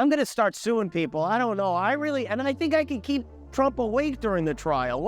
I'm going to start suing people. I don't know. And I think I can keep Trump awake during the trial.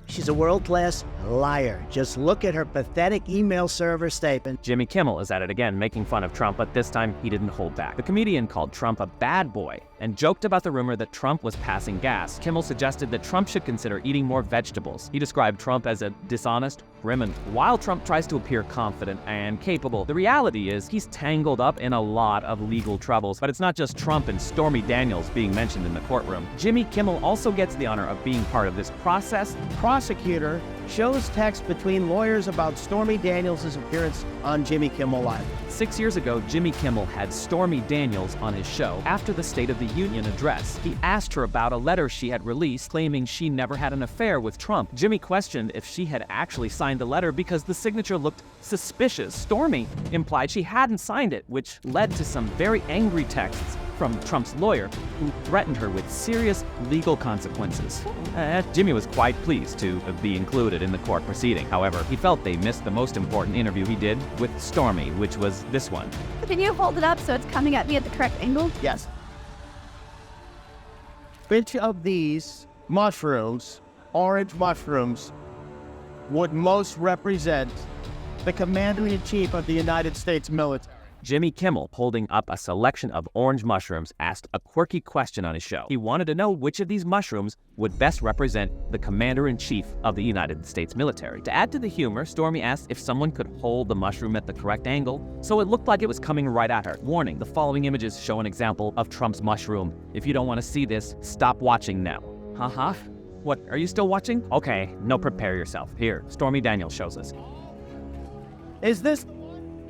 She's a world-class liar. Just look at her pathetic email server statement. Jimmy Kimmel is at it again, making fun of Trump, but this time he didn't hold back. The comedian called Trump a bad boy and joked about the rumor that Trump was passing gas. Kimmel suggested that Trump should consider eating more vegetables. He described Trump as a dishonest criminal. While Trump tries to appear confident and capable, the reality is he's tangled up in a lot of legal troubles. But it's not just Trump and Stormy Daniels being mentioned in the courtroom. Jimmy Kimmel also gets the honor of being part of this process. Prosecutor shows text between lawyers about Stormy Daniels' appearance on Jimmy Kimmel Live. 6 years ago, Jimmy Kimmel had Stormy Daniels on his show. After the State of the Union address, he asked her about a letter she had released claiming she never had an affair with Trump. Jimmy questioned if she had actually signed the letter because the signature looked suspicious. Stormy implied she hadn't signed it, which led to some very angry texts from Trump's lawyer, who threatened her with serious legal consequences. Jimmy was quite pleased to be included in the court proceeding. However, he felt they missed the most important interview he did with Stormy, which was this one. Can you hold it up so it's coming at me at the correct angle? Yes. Which of these mushrooms, orange mushrooms, would most represent the Commander-in-Chief of the United States military? Jimmy Kimmel, holding up a selection of orange mushrooms, asked a quirky question on his show. He wanted to know which of these mushrooms would best represent the Commander-in-Chief of the United States military. To add to the humor, Stormy asked if someone could hold the mushroom at the correct angle so it looked like it was coming right at her. Warning, the following images show an example of Trump's mushroom. If you don't want to see this, stop watching now. Haha. What, are you still watching? Okay, no, prepare yourself. Here, Stormy Daniels shows us. Is this...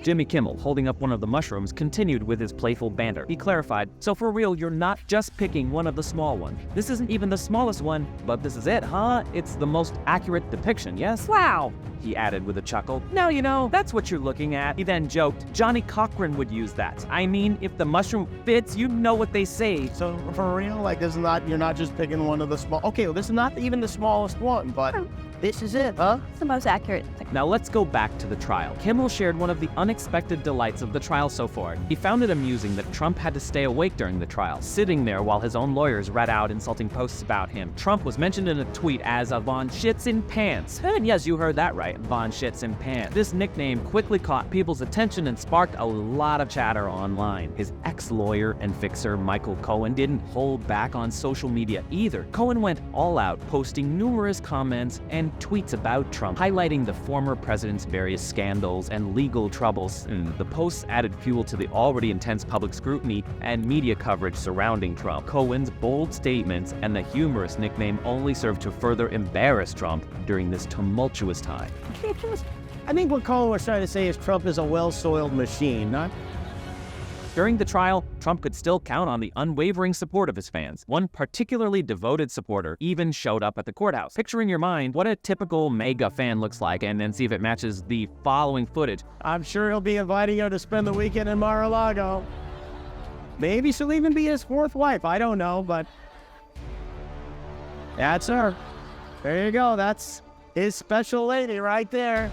Jimmy Kimmel, holding up one of the mushrooms, continued with his playful banter. He clarified, so for real, you're not just picking one of the small ones. This isn't even the smallest one, but this is it, huh? It's the most accurate depiction, yes? Wow! He added with a chuckle. Now you know, that's what you're looking at. He then joked, Johnny Cochran would use that. I mean, if the mushroom fits, you know what they say. So for real, like this is not, you're not just picking one of the small... Okay, well, this is not even the smallest one, but this is it, huh? It's the most accurate. Now let's go back to the trial. Kimmel shared one of the unexpected delights of the trial so far. He found it amusing that Trump had to stay awake during the trial, sitting there while his own lawyers read out insulting posts about him. Trump was mentioned in a tweet as a Von Shits in Pants. And yes, you heard that right, Von Shits in Pants. This nickname quickly caught people's attention and sparked a lot of chatter online. His ex-lawyer and fixer, Michael Cohen, didn't hold back on social media either. Cohen went all out, posting numerous comments and tweets about Trump, highlighting the former president's various scandals and legal troubles. The posts added fuel to the already intense public scrutiny and media coverage surrounding Trump. Cohen's bold statements and the humorous nickname only served to further embarrass Trump during this tumultuous time. I think what Cohen was trying to say is Trump is a well-soiled machine, not... During the trial, Trump could still count on the unwavering support of his fans. One particularly devoted supporter even showed up at the courthouse. Picture in your mind what a typical MAGA fan looks like and then see if it matches the following footage. I'm sure he'll be inviting her to spend the weekend in Mar-a-Lago. Maybe she'll even be his fourth wife. I don't know, but that's her. There you go. That's his special lady right there.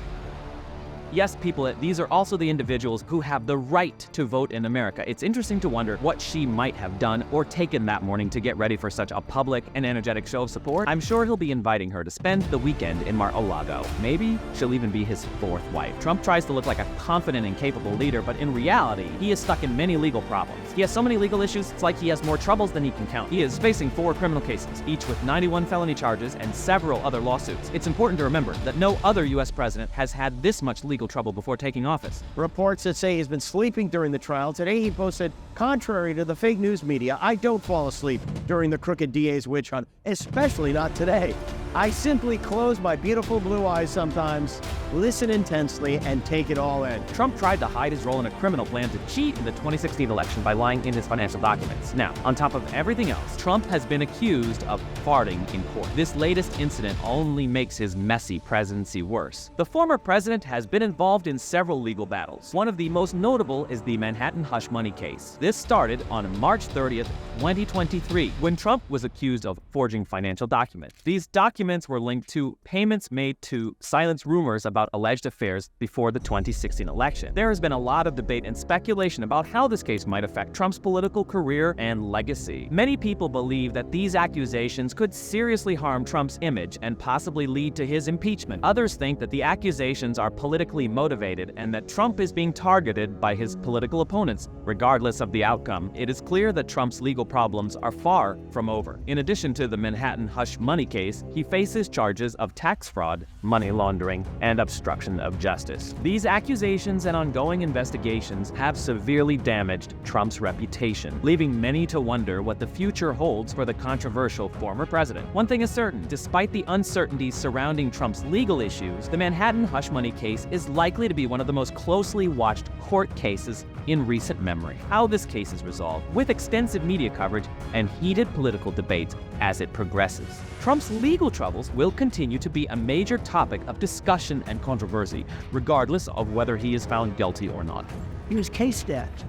Yes, people, these are also the individuals who have the right to vote in America. It's interesting to wonder what she might have done or taken that morning to get ready for such a public and energetic show of support. I'm sure he'll be inviting her to spend the weekend in Mar-a-Lago. Maybe she'll even be his fourth wife. Trump tries to look like a confident and capable leader, but in reality, he is stuck in many legal problems. He has so many legal issues, it's like he has more troubles than he can count. He is facing 4 criminal cases, each with 91 felony charges and several other lawsuits. It's important to remember that no other U.S. president has had this much legal trouble before taking office. Reports that say he's been sleeping during the trial. Today he posted, contrary to the fake news media, I don't fall asleep during the crooked DA's witch hunt, especially not today. I simply close my beautiful blue eyes sometimes, listen intensely, and take it all in. Trump tried to hide his role in a criminal plan to cheat in the 2016 election by lying in his financial documents. Now, on top of everything else, Trump has been accused of farting in court. This latest incident only makes his messy presidency worse. The former president has been involved in several legal battles. One of the most notable is the Manhattan hush money case. This started on March 30th, 2023, when Trump was accused of forging financial documents. These documents were linked to payments made to silence rumors about about alleged affairs before the 2016 election. There has been a lot of debate and speculation about how this case might affect Trump's political career and legacy. Many people believe that these accusations could seriously harm Trump's image and possibly lead to his impeachment. Others think that the accusations are politically motivated and that Trump is being targeted by his political opponents. Regardless of the outcome, it is clear that Trump's legal problems are far from over. In addition to the Manhattan hush money case, he faces charges of tax fraud, money laundering, and obstruction of justice. These accusations and ongoing investigations have severely damaged Trump's reputation, leaving many to wonder what the future holds for the controversial former president. One thing is certain, despite the uncertainties surrounding Trump's legal issues, the Manhattan hush money case is likely to be one of the most closely watched court cases in recent memory. How this case is resolved, with extensive media coverage and heated political debates as it progresses. Trump's legal troubles will continue to be a major topic of discussion and controversy, regardless of whether he is found guilty or not. He was case death.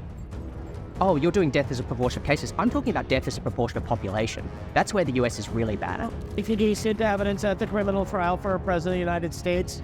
Oh, you're doing death as a proportion of cases. I'm talking about death as a proportion of population. That's where the US is really bad. If you gave evidence at the criminal trial for a president of the United States,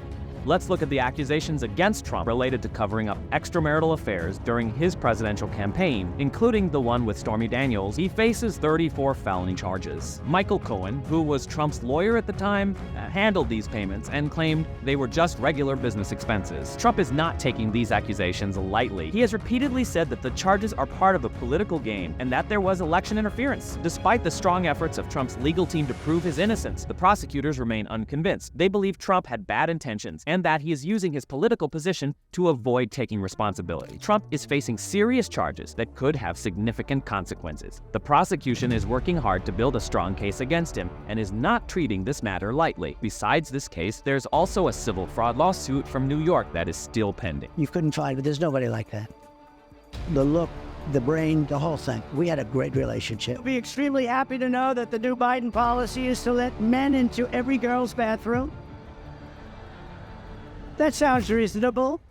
Let's look at the accusations against Trump related to covering up extramarital affairs during his presidential campaign, including the one with Stormy Daniels. He faces 34 felony charges. Michael Cohen, who was Trump's lawyer at the time, handled these payments and claimed they were just regular business expenses. Trump is not taking these accusations lightly. He has repeatedly said that the charges are part of a political game and that there was election interference. Despite the strong efforts of Trump's legal team to prove his innocence, the prosecutors remain unconvinced. They believe Trump had bad intentions and that he is using his political position to avoid taking responsibility. Trump is facing serious charges that could have significant consequences. The prosecution is working hard to build a strong case against him and is not treating this matter lightly. Besides this case, there's also a civil fraud lawsuit from New York that is still pending. You couldn't find it. There's nobody like that. The look, the brain, the whole thing. We had a great relationship. You'll be extremely happy to know that the new Biden policy is to let men into every girl's bathroom. That sounds reasonable.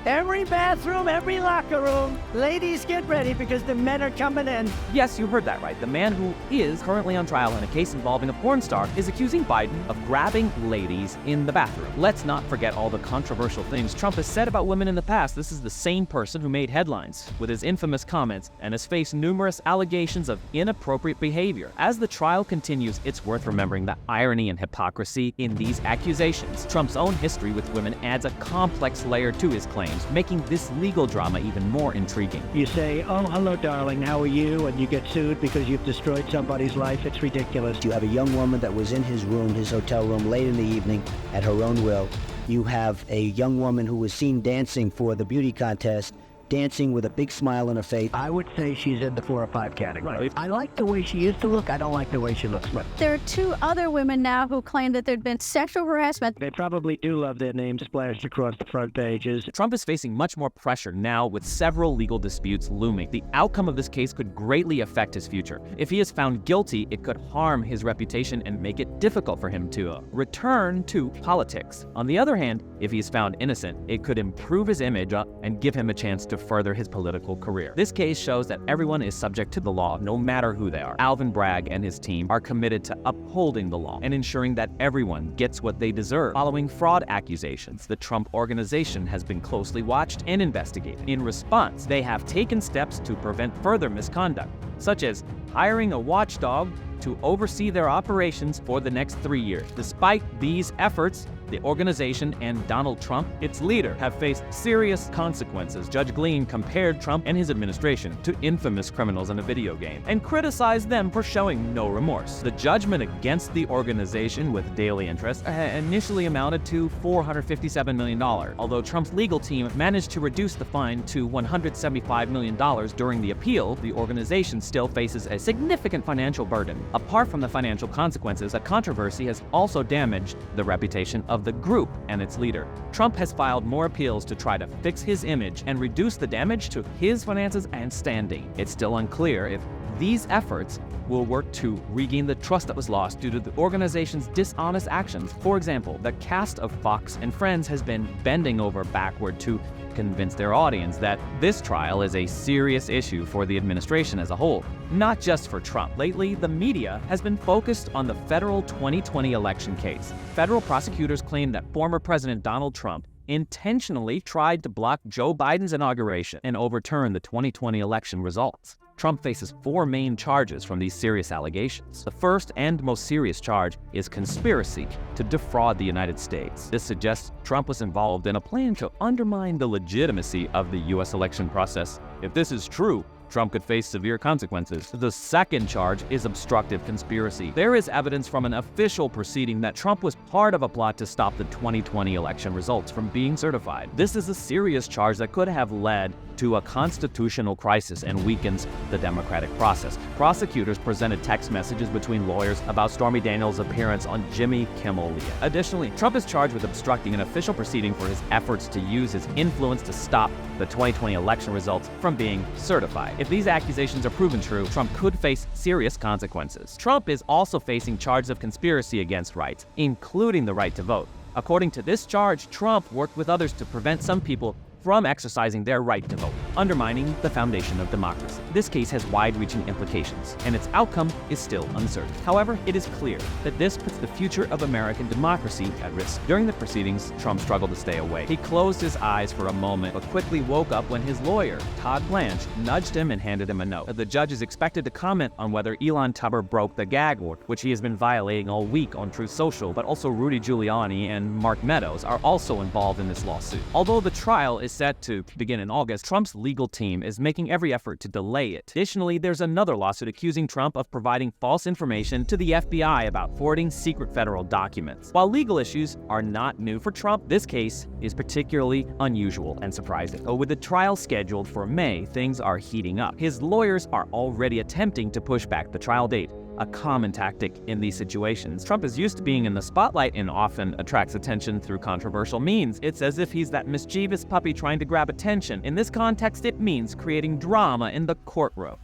Every bathroom, every locker room. Ladies, get ready because the men are coming in. Yes, you heard that right. The man who is currently on trial in a case involving a porn star is accusing Biden of grabbing ladies in the bathroom. Let's not forget all the controversial things Trump has said about women in the past. This is the same person who made headlines with his infamous comments and has faced numerous allegations of inappropriate behavior. As the trial continues, it's worth remembering the irony and hypocrisy in these accusations. Trump's own history with women adds a complex layer to his claims, making this legal drama even more intriguing. You say, oh, hello, darling, how are you? And you get sued because you've destroyed somebody's life. It's ridiculous. You have a young woman that was in his room, his hotel room, late in the evening at her own will. You have a young woman who was seen dancing for the beauty contest, dancing with a big smile on her face. I would say she's in the 4 or 5 category. Right. I like the way she used to look. I don't like the way she looks. Right. There are 2 other women now who claim that there'd been sexual harassment. They probably do love their names splashed across the front pages. Trump is facing much more pressure now with several legal disputes looming. The outcome of this case could greatly affect his future. If he is found guilty, it could harm his reputation and make it difficult for him to return to politics. On the other hand, if he is found innocent, it could improve his image and give him a chance to further his political career. This case shows that everyone is subject to the law, no matter who they are. Alvin Bragg and his team are committed to upholding the law and ensuring that everyone gets what they deserve. Following fraud accusations, the Trump organization has been closely watched and investigated. In response, they have taken steps to prevent further misconduct, such as hiring a watchdog to oversee their operations for the next 3 years. Despite these efforts, the organization and Donald Trump, its leader, have faced serious consequences. Judge Glean compared Trump and his administration to infamous criminals in a video game and criticized them for showing no remorse. The judgment against the organization with daily interest initially amounted to $457 million, although Trump's legal team managed to reduce the fine to $175 million during the appeal. The organization still faces a significant financial burden. Apart from the financial consequences, a controversy has also damaged the reputation of the group and its leader. Trump has filed more appeals to try to fix his image and reduce the damage to his finances and standing. It's still unclear if These efforts will work to regain the trust that was lost due to the organization's dishonest actions. For example, the cast of Fox and Friends has been bending over backward to convince their audience that this trial is a serious issue for the administration as a whole, not just for Trump. Lately, the media has been focused on the federal 2020 election case. Federal prosecutors claim that former President Donald Trump intentionally tried to block Joe Biden's inauguration and overturn the 2020 election results. Trump faces 4 main charges from these serious allegations. The first and most serious charge is conspiracy to defraud the United States. This suggests Trump was involved in a plan to undermine the legitimacy of the U.S. election process. If this is true, Trump could face severe consequences. The second charge is obstructive conspiracy. There is evidence from an official proceeding that Trump was part of a plot to stop the 2020 election results from being certified. This is a serious charge that could have led to a constitutional crisis and weakens the democratic process. Prosecutors presented text messages between lawyers about Stormy Daniels' appearance on Jimmy Kimmel EXPOSED. Additionally, Trump is charged with obstructing an official proceeding for his efforts to use his influence to stop the 2020 election results from being certified. If these accusations are proven true, Trump could face serious consequences. Trump is also facing charges of conspiracy against rights, including the right to vote. According to this charge, Trump worked with others to prevent some people from exercising their right to vote, undermining the foundation of democracy. This case has wide-reaching implications, and its outcome is still uncertain. However, it is clear that this puts the future of American democracy at risk. During the proceedings, Trump struggled to stay awake. He closed his eyes for a moment, but quickly woke up when his lawyer, Todd Blanche, nudged him and handed him a note. The judge is expected to comment on whether Elon Tuber broke the gag order, which he has been violating all week on Truth Social, but also Rudy Giuliani and Mark Meadows are also involved in this lawsuit. Although the trial is set to begin in August, Trump's legal team is making every effort to delay it. Additionally, there's another lawsuit accusing Trump of providing false information to the FBI about forwarding secret federal documents. While legal issues are not new for Trump, this case is particularly unusual and surprising. With the trial scheduled for May, things are heating up. His lawyers are already attempting to push back the trial date, a common tactic in these situations. Trump is used to being in the spotlight and often attracts attention through controversial means. It's as if he's that mischievous puppy trying to grab attention. In this context, it means creating drama in the courtroom.